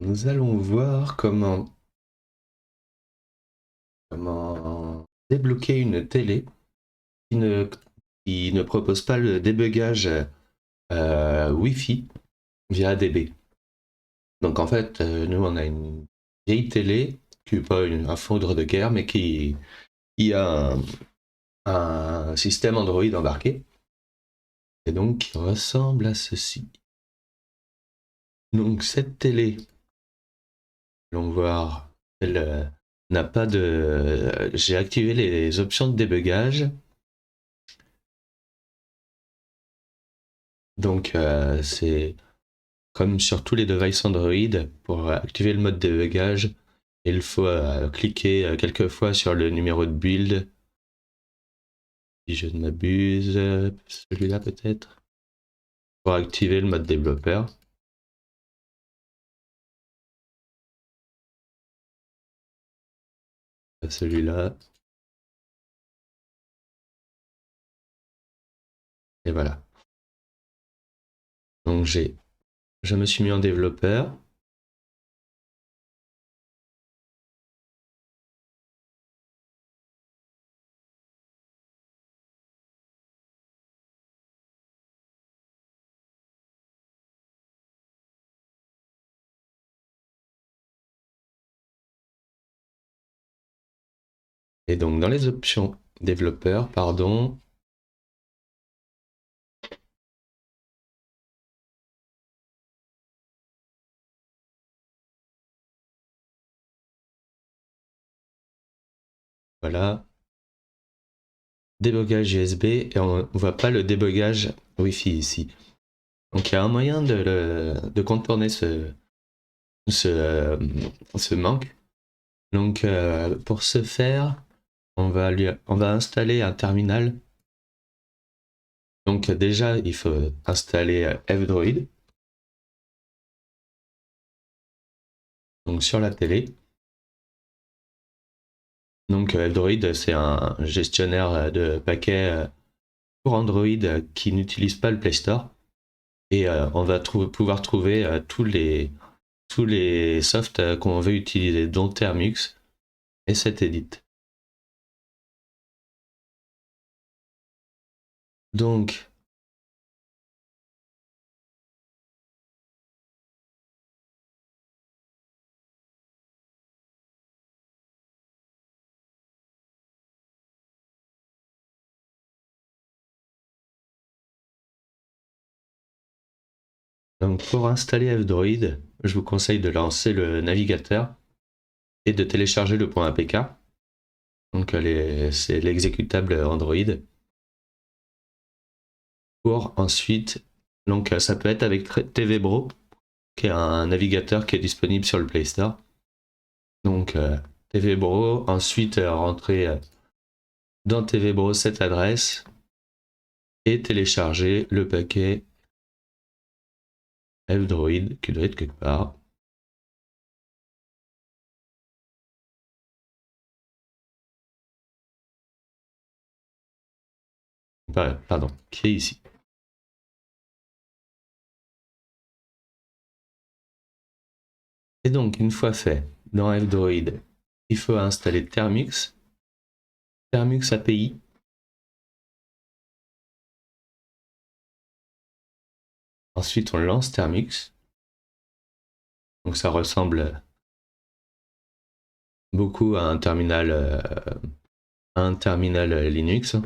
Nous allons voir comment débloquer une télé qui ne propose pas le débugage Wi-Fi via ADB. Donc en fait, nous on a une vieille télé qui n'est pas un foudre de guerre, mais qui a un système Android embarqué, et donc qui ressemble à ceci. Donc cette télé, allons voir, elle n'a pas de... J'ai activé les options de débugage. Donc c'est comme sur tous les devices Android, pour activer le mode débugage, il faut cliquer quelques fois sur le numéro de build, si je ne m'abuse, celui-là peut-être, pour activer le mode développeur. Celui-là. Et voilà. Donc je me suis mis en développeur. Et donc dans les options développeur, pardon, voilà, débogage USB, et on ne voit pas le débogage Wi-Fi ici. Donc il y a un moyen de contourner ce manque. Donc pour ce faire, on va installer un terminal. Donc déjà, il faut installer F-Droid. Donc sur la télé. Donc F-Droid, c'est un gestionnaire de paquets pour Android qui n'utilise pas le Play Store. Et on va pouvoir trouver tous les softs qu'on veut utiliser, dont Termux et Setedit. Donc pour installer F-Droid, je vous conseille de lancer le navigateur et de télécharger le .apk. Donc c'est l'exécutable Android. Pour ensuite, donc ça peut être avec TVBro, qui est un navigateur qui est disponible sur le Play Store. Donc TVBro, ensuite rentrer dans TVBro cette adresse et télécharger le paquet F-Droid qui doit être quelque part. Pardon, qui est ici. Et donc, une fois fait, dans F-Droid, il faut installer Termux, Termux API. Ensuite, on lance Termux. Donc, ça ressemble beaucoup à un terminal Linux.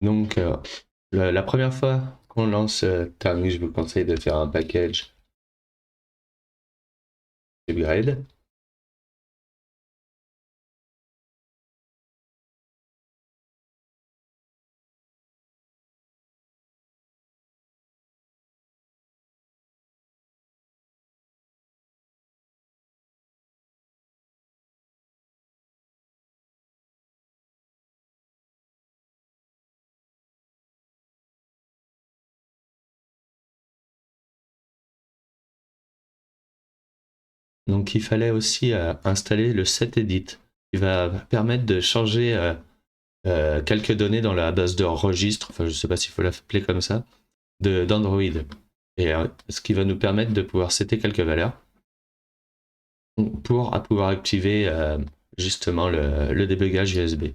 Donc, la première fois qu'on lance Termux, je vous conseille de faire un package upgrade. Donc, il fallait aussi installer le setedit, qui va permettre de changer quelques données dans la base de registre. Enfin, je ne sais pas s'il faut l'appeler comme ça. d'Android. Et ce qui va nous permettre de pouvoir setter quelques valeurs pour pouvoir activer justement le débugage USB.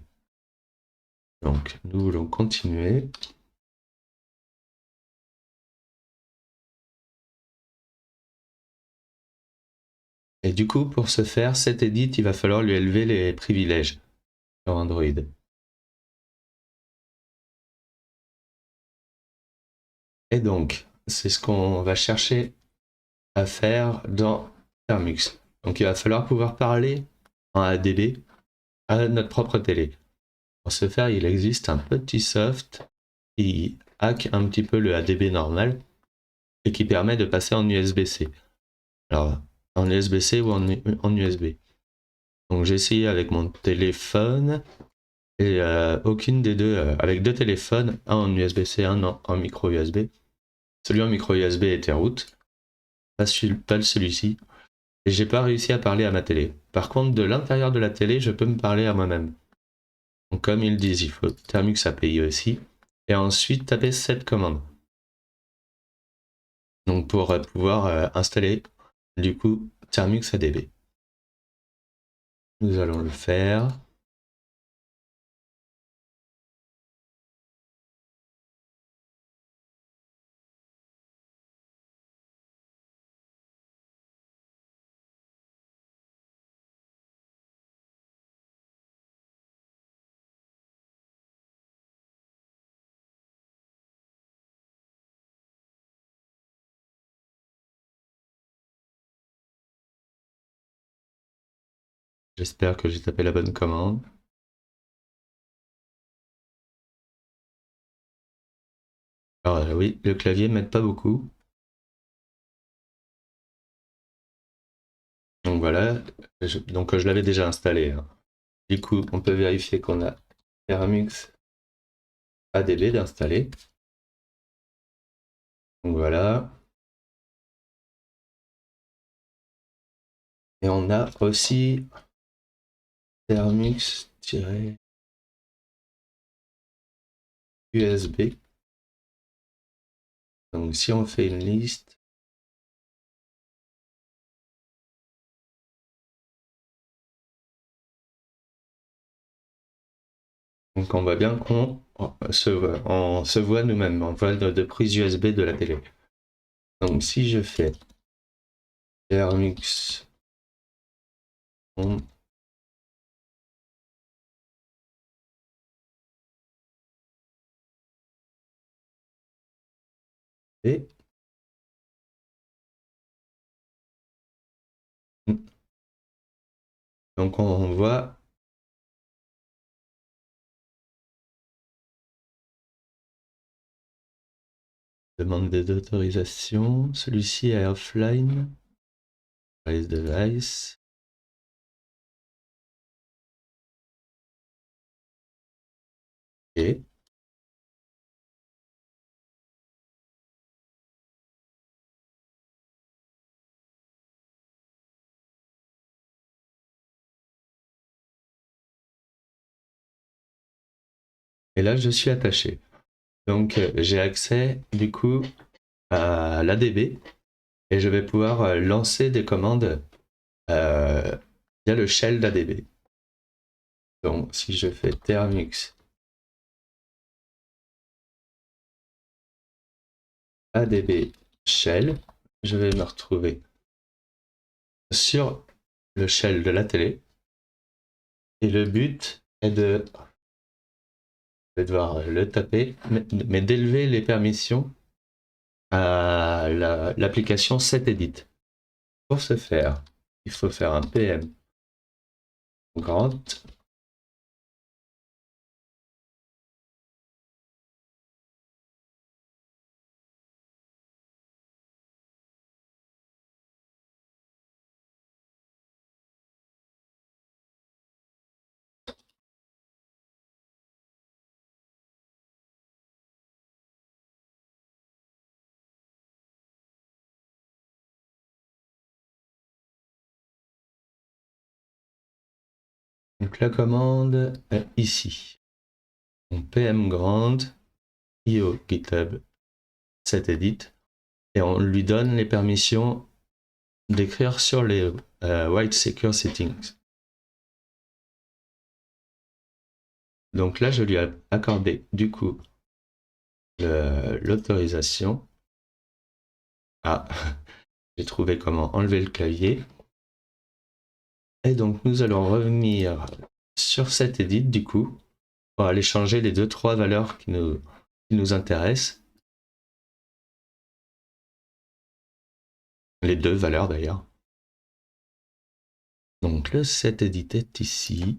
Donc nous voulons continuer. Et du coup, pour ce faire, cet edit, il va falloir lui élever les privilèges sur Android. Et donc, c'est ce qu'on va chercher à faire dans Termux. Donc il va falloir pouvoir parler en ADB à notre propre télé. Pour ce faire, il existe un petit soft qui hack un petit peu le ADB normal et qui permet de passer en USB-C. Alors, en USB-C ou en USB. Donc j'ai essayé avec mon téléphone et aucune des deux, avec deux téléphones, un en USB-C, un en micro USB. Celui en micro USB était root, pas celui-ci. Et j'ai pas réussi à parler à ma télé. Par contre, de l'intérieur de la télé, je peux me parler à moi-même. Donc comme ils disent, il faut Termux API aussi. Et ensuite taper cette commande. Donc pour pouvoir installer du coup Termux ADB. Nous allons le faire. J'espère que j'ai tapé la bonne commande. Alors oui, le clavier m'aide pas beaucoup. Donc voilà, je l'avais déjà installé. Hein. Du coup, on peut vérifier qu'on a Termux ADB d'installer. Donc voilà. Et on a aussi Termux-USB. Donc si on fait une liste, donc on voit bien qu'on se voit nous-mêmes, on voit de prise USB de la télé. Donc si je fais Termux et donc on voit demande d'autorisation, celui-ci est offline, Raise device. Et là je suis attaché. Donc j'ai accès du coup à l'ADB et je vais pouvoir lancer des commandes via le shell d'ADB. Donc si je fais Termux ADB shell, je vais me retrouver sur le shell de la télé et le but est de devoir le taper, mais d'élever les permissions à l'application setEdit. Pour ce faire, il faut faire un PM grant donc la commande est ici. Donc PM grant io GitHub cet edit et on lui donne les permissions d'écrire sur les White Secure Settings. Donc là, je lui ai accordé du coup l'autorisation. Ah, j'ai trouvé comment enlever le clavier. Et donc nous allons revenir sur cet edit du coup pour aller changer les 2-3 valeurs qui nous intéressent. Les 2 valeurs d'ailleurs. Donc le set edit est ici.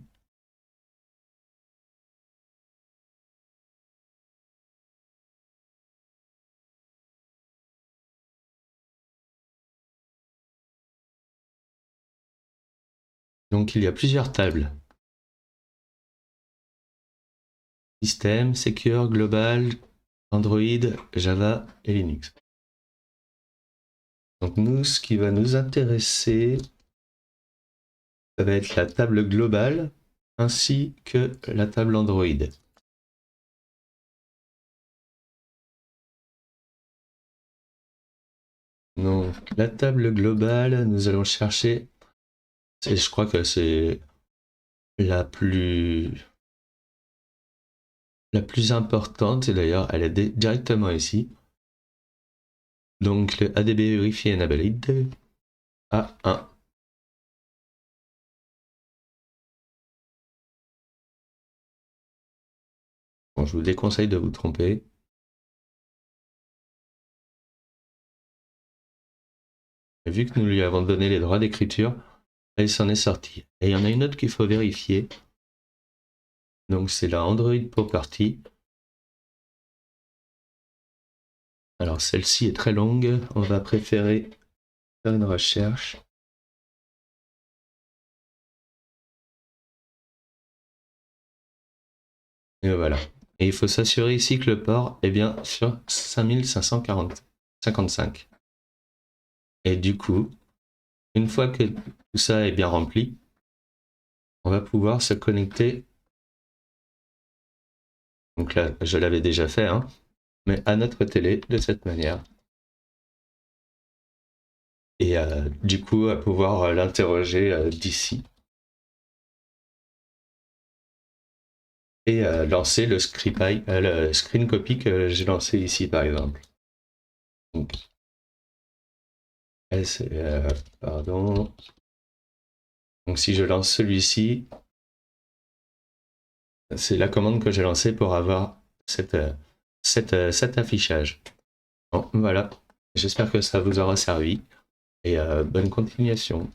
Donc il y a plusieurs tables. Système, Secure, Global, Android, Java et Linux. Donc nous, ce qui va nous intéresser, ça va être la table globale ainsi que la table Android. Donc la table globale, nous allons chercher, je crois que c'est la plus importante, et d'ailleurs elle est directement ici. Donc le ADB Verify Enabled A1. Bon, je vous déconseille de vous tromper. Et vu que nous lui avons donné les droits d'écriture, il s'en est sorti. Et il y en a une autre qu'il faut vérifier. Donc c'est la Android Property. Alors celle-ci est très longue, on va préférer faire une recherche. Et voilà. Et il faut s'assurer ici que le port est bien sur 5555. Et du coup, une fois que tout ça est bien rempli, on va pouvoir se connecter. Donc là, je l'avais déjà fait, hein, mais à notre télé de cette manière. Et du coup, à pouvoir l'interroger d'ici. Et lancer le screen copy que j'ai lancé ici, par exemple. Donc, pardon. Donc si je lance celui-ci, c'est la commande que j'ai lancée pour avoir cet affichage. Bon, voilà. J'espère que ça vous aura servi et bonne continuation.